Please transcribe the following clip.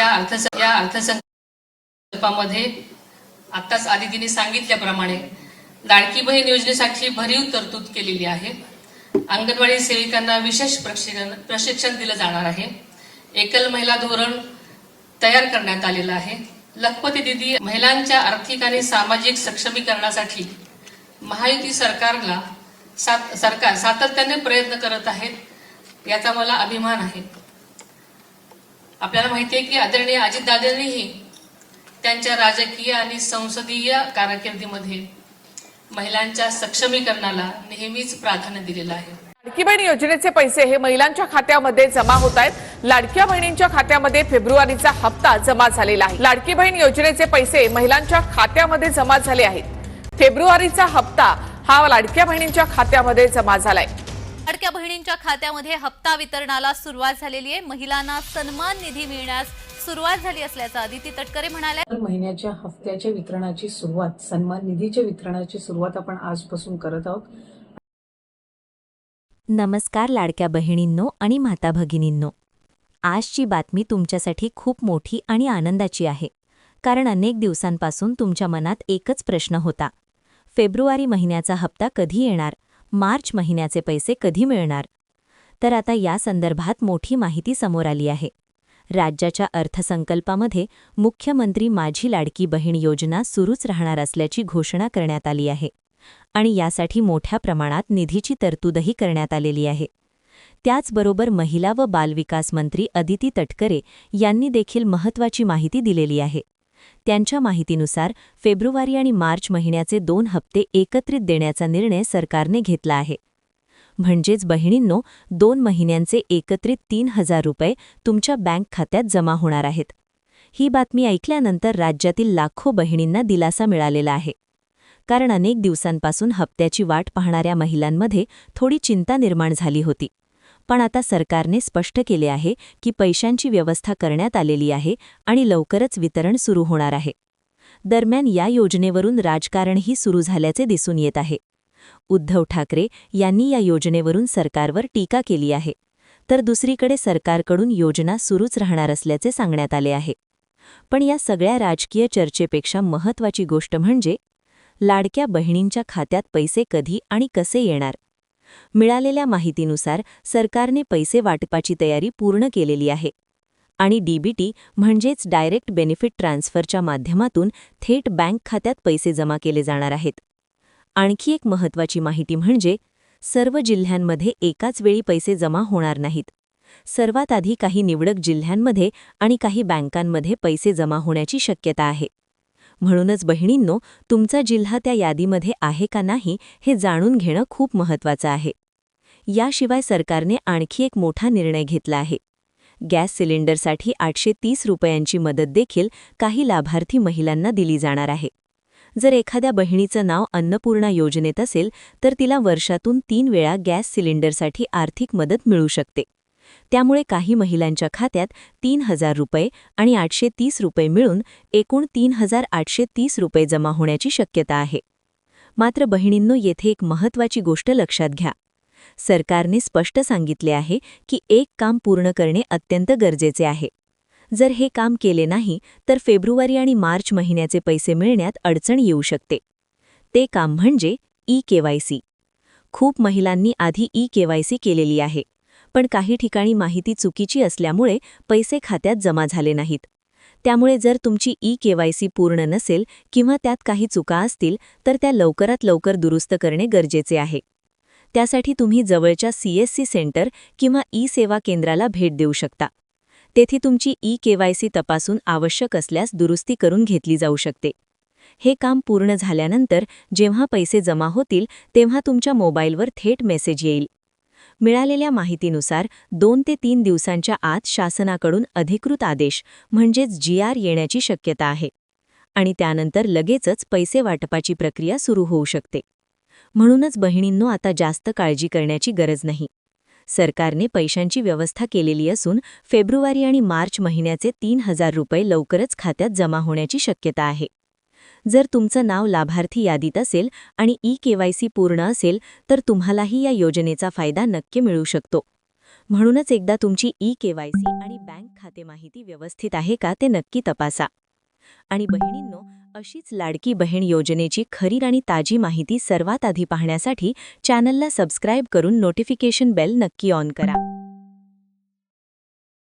या अर्थसंकल्पामध्ये आताच आदितीने सांगितल्याप्रमाणे लाडकी बहीण योजनेसाठी भरीव तरतूद केलेली आहे। अंगणवाडी सेविकांना विशेष प्रशिक्षण दिलं जाणार आहे। एकल महिला धोरण तयार करण्यात आलेलं आहे। लखपती दीदी महिलांच्या आर्थिक आणि सामाजिक सक्षमीकरणासाठी महायुती सरकार सातत्याने प्रयत्न करत आहेत, याचा मला अभिमान आहे। आपल्याला माहिती आहे की आदरणीय अजितदादांनीही त्यांच्या राजकीय आणि संसदीय कारकिर्दीमध्ये महिलांच्या सक्षमीकरणाला नेहमीच प्राधान्य दिलेलं आहे। लाडकी बहीण योजनेचे पैसे हे महिलांच्या खात्यामध्ये जमा होत आहेत। लाडक्या बहिणींच्या खात्यामध्ये फेब्रुवारीचा हप्ता जमा झालेला आहे। लाडकी बहीण योजनेचे पैसे महिलांच्या खात्यामध्ये जमा झाले आहेत। फेब्रुवारीचा हप्ता हा लाडक्या बहिणींच्या खात्यामध्ये जमा झालाय। लाडक्या बहिणींच्या खात्यामध्ये हप्ता वितरणाला सुरुवात झालेली आहे। महिलांना सन्मान निधी मिळण्यास सुरुवात झाली असल्याचं अदिती तटकरे म्हणाल्या। महिन्याच्या हप्त्याच्या वितरणाची सुरुवात, सन्मान निधीच्या वितरणाची सुरुवात आपण आजपासून करत आहोत। नमस्कार लाडक्या बहिणींनो आणि माता भगिनींनो, आजची बातमी तुमच्यासाठी खूप मोठी आणि आनंदाची आहे, कारण अनेक दिवसांपासून तुमच्या मनात एकच प्रश्न होता, फेब्रुवारी महिन्याचा हप्ता कधी येणार, मार्च महिन्याचे पैसे कधी मिळणार। तर आता या संदर्भात मोठी माहिती समोर आली आहे। राज्याच्या अर्थसंकल्पामध्ये मुख्यमंत्री माझी लाडकी बहीण योजना सुरूच राहणार असल्याची घोषणा करण्यात आली आहे आणि यासाठी मोठ्या प्रमाणात निधीची तरतूदही करण्यात आलेली आहे। त्याचबरोबर महिला व बालविकास मंत्री अदिती तटकरे यांनी देखील महत्त्वाची माहिती दिलेली आहे। त्यांच्या माहितीनुसार फेब्रुवारी आणि मार्च महिन्याचे 2 हप्ते एकत्रित देण्याचा निर्णय सरकारने घेतला आहे। म्हणजेच बहिणींनो, 2 महिन्यांचे एकत्रित 3000 रुपये तुमच्या बँक खात्यात जमा होणार आहेत। ही बातमी ऐकल्यानंतर राज्यातील लाखो बहिणींना दिलासा मिळालेला आहे, कारण अनेक दिवसांपासून हप्त्याची वाट पाहणाऱ्या महिलांमध्ये थोडी चिंता निर्माण झाली होती। पण आता सरकारने स्पष्ट केले आहे की पैशांची व्यवस्था करण्यात आलेली आहे आणि लवकरच वितरण सुरू होणार आहे। दरम्यान या योजनेवरून राजकारणही सुरू झाल्याचे दिसून येत आहे। उद्धव ठाकरे यांनी या योजनेवरून सरकारवर टीका केली आहे, तर दुसरीकडे सरकारकडून योजना सुरूच राहणार असल्याचे सांगण्यात आले आहे। पण या सगळ्या राजकीय चर्चेपेक्षा महत्त्वाची गोष्ट म्हणजे लाडक्या बहिणींच्या खात्यात पैसे कधी आणि कसे येणार। मिळालेल्या माहितीनुसार सरकारने पैसे वाटपाची तयारी पूर्ण केलेली आहे आणि डीबीटी म्हणजेच डायरेक्ट बेनिफिट ट्रान्सफरच्या माध्यमातून थेट बँक खात्यात पैसे जमा केले जाणार आहेत। आणखी एक महत्त्वाची माहिती म्हणजे सर्व जिल्ह्यांमध्ये एकाच वेळी पैसे जमा होणार नाहीत। सर्वात आधी काही निवडक जिल्ह्यांमध्ये आणि काही बँकांमध्ये पैसे जमा होण्याची शक्यता आहे। म्हणूनच बहिणींनो, तुमचा जिल्हा त्या यादीमध्ये आहे का नाही हे जाणून घेणं खूप महत्त्वाचं आहे। याशिवाय सरकारने आणखी एक मोठा निर्णय घेतला आहे। गॅस सिलेंडरसाठी 830 रुपयांची मदत देखील काही लाभार्थी महिलांना दिली जाणार आहे। जर एखाद्या बहिणीचं नाव अन्नपूर्णा योजनेत असेल तर तिला वर्षातून 3 वेळा गॅस सिलेंडरसाठी आर्थिक मदत मिळू शकते। त्यामुळे काही महिलांच्या खात्यात 3000 रुपये आणि 830 रुपये मिळून एकूण 3830 रुपये जमा होण्याची शक्यता आहे। मात्र बहिणींनो, येथे एक महत्त्वाची गोष्ट लक्षात घ्या। सरकारने स्पष्ट सांगितले आहे की एक काम पूर्ण करणे अत्यंत गरजेचे आहे। जर हे काम केले नाही तर फेब्रुवारी आणि मार्च महिन्याचे पैसे मिळण्यात अडचण येऊ शकते। ते काम म्हणजे ई-केवायसी। खूप महिलांनी आधी ई-केवायसी केलेली आहे, पण काही ठिकाणी माहिती चुकीची असल्यामुळे पैसे खात्यात जमा झाले नाहीत। त्यामुळे जर तुमची ई-केवायसी पूर्ण नसेल किंवा त्यात काही चुका असतील तर त्या लवकरात लवकर दुरुस्त करणे गरजेचे आहे। त्यासाठी तुम्ही जवळच्या सीएससी सेंटर किंवा ई-सेवा केंद्राला भेट देऊ शकता। तेथे तुमची ई-केवायसी तपासून आवश्यक असल्यास दुरुस्ती करून घेतली जाऊ शकते। हे काम पूर्ण झाल्यानंतर जेव्हा पैसे जमा होतील तेव्हा तुमच्या मोबाईलवर थेट मेसेज येईल। मिळालेल्या माहितीनुसार 2 ते 3 दिवसांच्या आत शासनाकडून अधिकृत आदेश म्हणजेच GR येण्याची शक्यता आहे आणि त्यानंतर लगेचच पैसे वाटपाची प्रक्रिया सुरू होऊ शकते। म्हणूनच बहिणींनो, आता जास्त काळजी करण्याची गरज नाही। सरकारने पैशांची व्यवस्था केलेली असून फेब्रुवारी आणि मार्च महिन्याचे 3000 रुपये लवकरच खात्यात जमा होण्याची शक्यता आहे। जर तुमचं नाव लाभार्थी यादीत असेल आणि ई-केवायसी पूर्ण असेल तर तुम्हालाही या योजनेचा फायदा नक्की मिळू शकतो। म्हणूनच एकदा तुमची KYC आणि बँक खाते माहिती व्यवस्थित आहे का ते नक्की तपासा. आणि बहिणींनो, अशीच लाडकी बहीण योजनेची खरी आणि ताजी माहिती सर्वात आधी पाहण्यासाठी चॅनलला सबस्क्राईब करून नोटिफिकेशन बेल नक्की ऑन करा.